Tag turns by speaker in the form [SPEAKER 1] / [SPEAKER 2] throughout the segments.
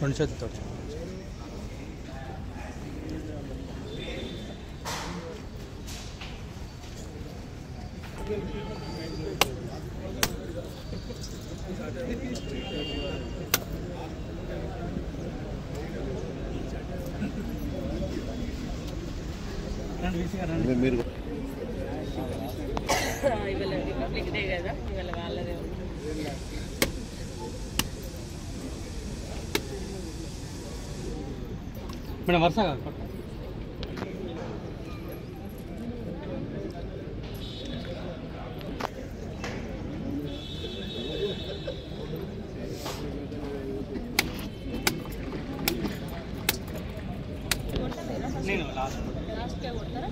[SPEAKER 1] రెండు చేతులతో
[SPEAKER 2] మీరు
[SPEAKER 3] ఇవాళ రిపబ్లిక్ డే కదా, ఇవాళ వాళ్ళదే
[SPEAKER 1] మేడం వరుస కాదు నేను
[SPEAKER 3] లాస్ట్గా కొడతారా?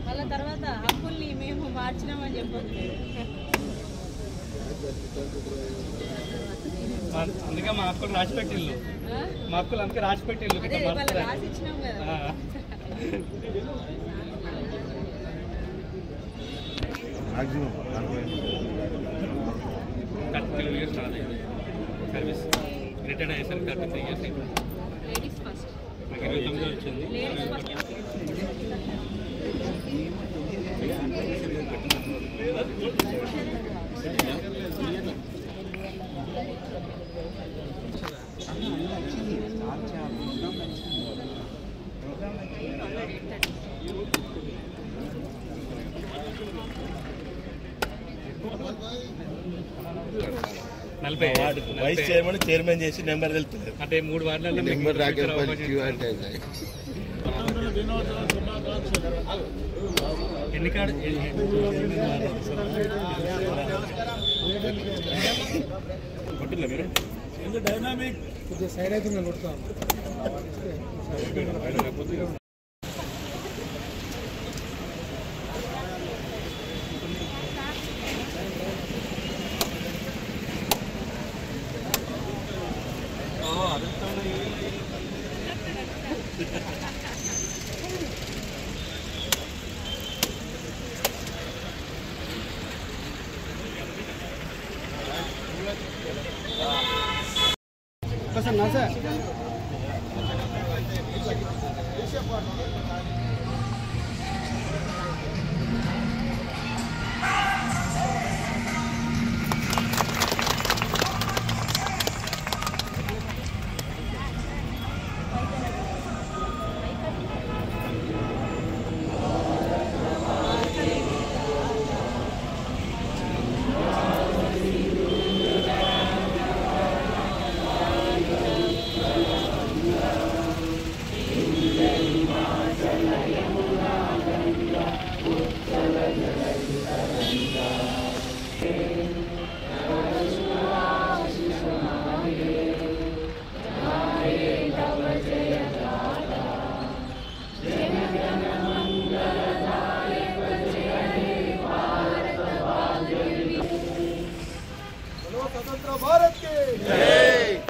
[SPEAKER 3] వాళ్ళ తర్వాత హక్కుల్ని మేము మార్చినామని చెప్పొద్దు.
[SPEAKER 1] అందుకే మా అక్కలు రాసి పెట్టిల్లు, మా అక్కలు అందుకే రాసి పెట్టిల్లు
[SPEAKER 3] అదే ఇవాళ రాసి ఇచ్చినాం కదా.
[SPEAKER 2] మ్యాక్సిమం
[SPEAKER 1] 32 years సర్వీస్ రిటైర్డ్ అయ్యేసరికి 33 years అయింది.
[SPEAKER 3] లేడీస్ ఫస్ట్,
[SPEAKER 1] నాకు 29 వచ్చింది.
[SPEAKER 3] Ladies first.
[SPEAKER 1] 40
[SPEAKER 2] vice chairman chairman చేసి నెంబర్ తెలుస్తుంది
[SPEAKER 1] అంటే 3 వార్డులలో
[SPEAKER 2] నెంబర్
[SPEAKER 1] ఎన్ని కాదు కొట్టిల్లా మీరు డైనామిక్ కొద్దిగా సైడ్ అయితే నేను కొడతాను. సార్ నా సార్ स्वतंत्र भारत के जय।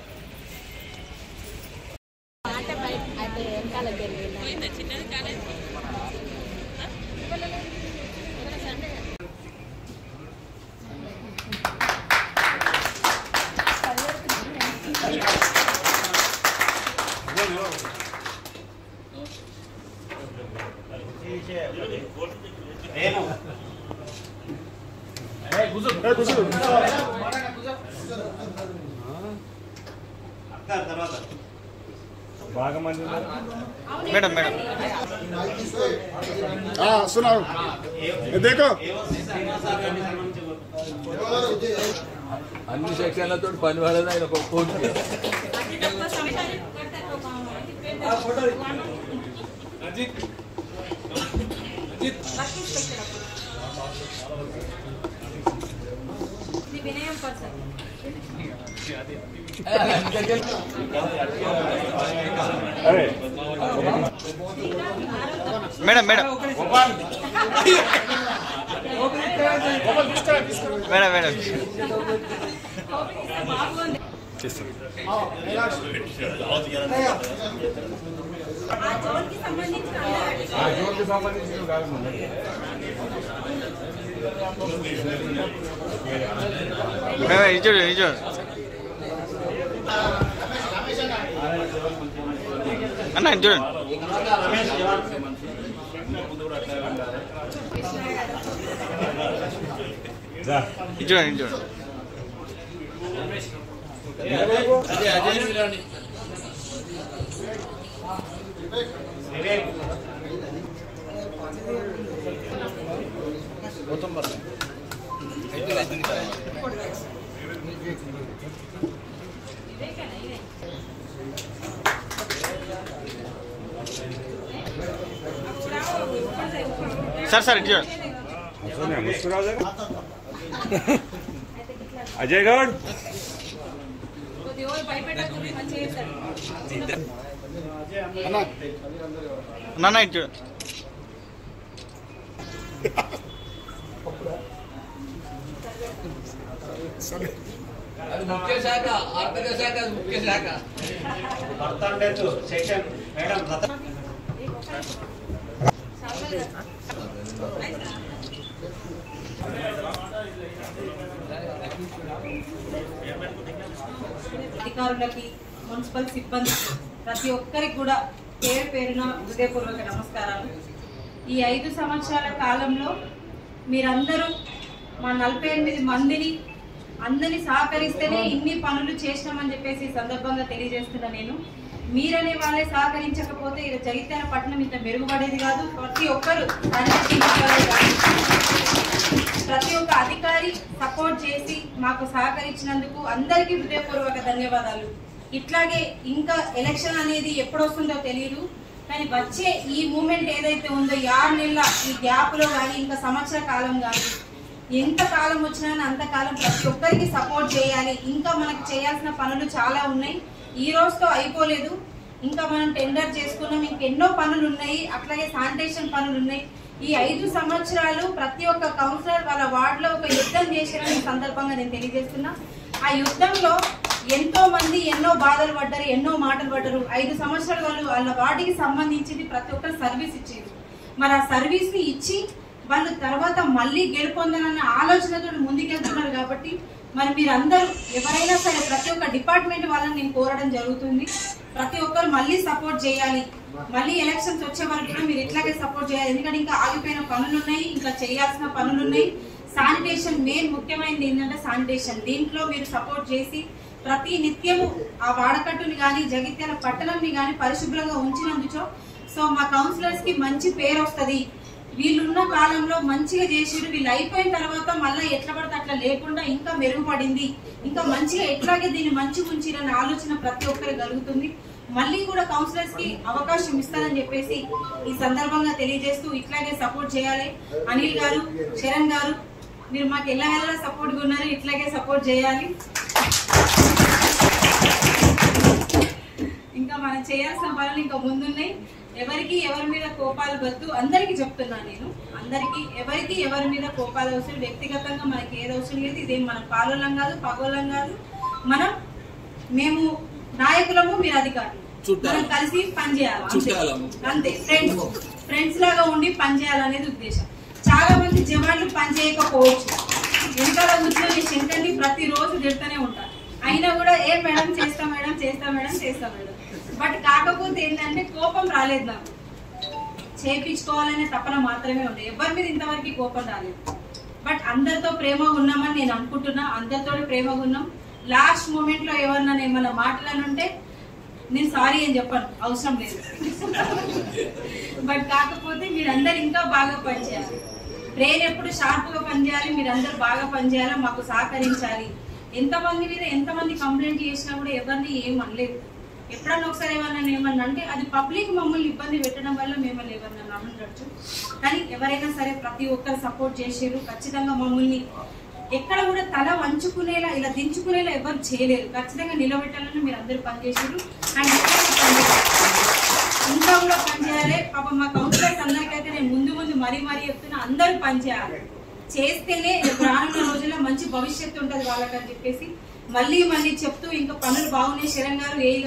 [SPEAKER 1] मैडम मैडम
[SPEAKER 2] हाँ सुनाओ देखो
[SPEAKER 4] అన్ని సెక్షన్లతో పని పడదు ఆయన ఒక phone
[SPEAKER 1] madam madam madam madam నిజం
[SPEAKER 5] అన్న చూడండి చూడండి చూడండి సార్ ఇటు చూడండి
[SPEAKER 2] అజయ్ గౌడ్
[SPEAKER 5] అన్న ఇటు చూడండి
[SPEAKER 4] అది ముఖ్య శాఖ ఆర్థిక శాఖ అది ముఖ్య శాఖ
[SPEAKER 3] అధికారులకి మున్సిపల్ సిబ్బంది ప్రతి ఒక్కరికి కూడా పేరు పేరున హృదయపూర్వక నమస్కారాలు. ఈ 5 సంవత్సరాల కాలంలో మీరందరూ మా 48 మందిని అందరినీ సహకరిస్తేనే ఇన్ని పనులు చేసినామని చెప్పేసి సందర్భంగా తెలియజేస్తున్నా. నేను మీరనే వాళ్ళే సహకరించకపోతే ఇలా జగిత్యాల పట్టణం ఇంత మెరుగుపడేది కాదు. ప్రతి ఒక్కరు ప్రతి ఒక్క అధికారి సపోర్ట్ చేసి మాకు సహకరించినందుకు అందరికీ హృదయపూర్వక ధన్యవాదాలు. ఇట్లాగే ఇంకా ఎలక్షన్ అనేది ఎప్పుడు వస్తుందో తెలియదు, కానీ వచ్చే ఈ మూమెంట్ ఏదైతే ఉందో 6 నెలల ఈ గ్యాప్ లో కానీ ఇంకా సంవత్సర కాలం కానీ ఎంత కాలం వచ్చినా అంతకాలం ప్రతి ఒక్కరికి సపోర్ట్ చేయాలి. ఇంకా మనకు చేయాల్సిన పనులు చాలా ఉన్నాయి, ఈ రోజుతో అయిపోలేదు. ఇంకా మనం టెండర్ చేసుకున్నాం, ఇంకెన్నో పనులు ఉన్నాయి. అట్లాగే శానిటేషన్ పనులు ఉన్నాయి. ఈ 5 సంవత్సరాలు ప్రతి ఒక్క కౌన్సిలర్ వాళ్ళ వార్డులో ఒక యుద్ధం చేశారని సందర్భంగా నేను తెలియజేస్తున్నా. ఆ యుద్ధంలో ఎంతో మంది ఎన్నో బాధలు పడ్డారు, ఎన్నో మాటలు పడ్డారు. 5 సంవత్సరాలు వాళ్ళు వాళ్ళ వార్డుకి సంబంధించింది ప్రతి ఒక్కరు సర్వీస్ ఇచ్చారు. మరి ఆ సర్వీస్ ని ఇచ్చి వాళ్ళు తర్వాత మళ్ళీ గెలుపొందాలన్న ఆలోచనతో ముందుకెళ్తున్నారు. కాబట్టి మరి మీరందరూ ఎవరైనా సరే ప్రతి ఒక్క డిపార్ట్మెంట్ వాళ్ళని నేను కోరడం జరుగుతుంది. ప్రతి ఒక్కరు మళ్ళీ సపోర్ట్ చేయాలి. మళ్ళీ ఎలక్షన్స్ వచ్చే వరకు కూడా మీరు ఇట్లాగే సపోర్ట్ చేయాలి. ఎందుకంటే ఇంకా ఆగిపోయిన పనులు ఉన్నాయి, ఇంకా చేయాల్సిన పనులు ఉన్నాయి. శానిటేషన్ మెయిన్ ముఖ్యమైనది ఏంటంటే శానిటేషన్. దీంట్లో మీరు సపోర్ట్ చేసి ప్రతి నిత్యము ఆ వాడకట్టుని కానీ జగిత్యాల పట్టణంని కానీ పరిశుభ్రంగా ఉంచినందుచో సో మా కౌన్సిలర్స్ కి మంచి పేరు వస్తుంది. వీళ్ళున్న కాలంలో మంచిగా చేసిరు, వీళ్ళు అయిపోయిన తర్వాత మళ్ళీ ఎట్లా పడితే అట్లా లేకుండా ఇంకా మెరుగుపడింది, ఇంకా మంచిగా ఎట్లాగే దీన్ని మంచిగా ఉంచిరన్న ఆలోచన ప్రతి ఒక్కరికి కలుగుతుంది. మళ్ళీ కూడా కౌన్సిలర్స్ కి అవకాశం ఇస్తారని చెప్పేసి ఈ సందర్భంగా తెలియజేస్తూ ఇట్లాగే సపోర్ట్ చేయాలి. అనిల్ గారు, శరణ్ గారు, మీరు మాకు ఎలా సపోర్ట్గా ఉన్నారు, ఇట్లాగే సపోర్ట్ చేయాలి. ఇంకా మనం చేయాల్సిన పనులు ఇంకా ముందున్నాయి. ఎవరికి ఎవరి మీద కోపాలు వద్దు, అందరికి చెప్తున్నాను నేను. అందరికి ఎవరికి ఎవరి మీద కోపాలు అవసరం, వ్యక్తిగతంగా మనకి ఏది అవసరం లేదు. ఇదేం మనం పాలోళ్ళం కాదు, పగోళ్ళం కాదు. మేము నాయకులము, మీరు అధికారులు, మనం కలిసి పనిచేయాలి అంతే. ఫ్రెండ్స్ లాగా ఉండి పనిచేయాలనేది ఉద్దేశం. చాలా మంది జవాన్లు పనిచేయకపోవచ్చు, వెనకాల కూర్చొని శంకర్ని ప్రతిరోజు తిడుతూనే ఉంటారు. అయినా కూడా ఏ మేడం చేస్తా మేడం చేస్తా మేడం చేస్తా మేడం. బట్ కాకపోతే ఏంటంటే కోపం రాలేదు, నాకు చేయించుకోవాలనే తపన మాత్రమే ఉంది. ఎవరి మీద ఇంతవరకు కోపం రాలేదు. బట్ అందరితో ప్రేమగా ఉన్నామని నేను అనుకుంటున్నా. అందరితో ప్రేమగా ఉన్నాం. లాస్ట్ మూమెంట్ లో ఎవరన్నా ఏమన్నా మాటలనుంటే నేను సారీ అని చెప్పాను, అవసరం లేదు. బట్ కాకపోతే మీరందరు ఇంకా బాగా పనిచేయాలి. బ్రెయిన్ ఎప్పుడు షార్ప్ గా పనిచేయాలి. మీరందరూ బాగా పనిచేయాలి, మాకు సహకరించాలి. ఎంతమంది మీద ఎంతమంది కంప్లైంట్ చేసినా కూడా ఎవరిని ఏం అనలేదు. ఎప్పుడన్నా ఒకసారి ఏమన్నా అంటే అది పబ్లిక్ మమ్మల్ని ఇబ్బంది పెట్టడం వల్ల మిమ్మల్ని ఎవరన్నా అనవచ్చు. కానీ ఎవరైనా సరే ప్రతి ఒక్కరు సపోర్ట్ చేసారు. ఖచ్చితంగా మమ్మల్ని ఎక్కడ కూడా తల వంచుకునేలా ఇలా దించుకునేలా ఎవరు చేయలేరు. ఖచ్చితంగా నిలబెట్టాలని మీరు అందరూ పనిచేసారు. అండ్ ఇంకా కూడా పనిచేయాలి. పాపం మా కౌన్సిలర్స్ అందరికైతే నేను ముందు మరీ చెప్తున్నా, అందరూ పనిచేయాలి. చేస్తేనే రానున్న రోజుల్లో మంచి భవిష్యత్తు ఉంటుంది వాళ్ళకని చెప్పేసి మళ్ళీ చెప్తూ ఇంకా పనులు బాగున్నాయి. శరణ్ గారు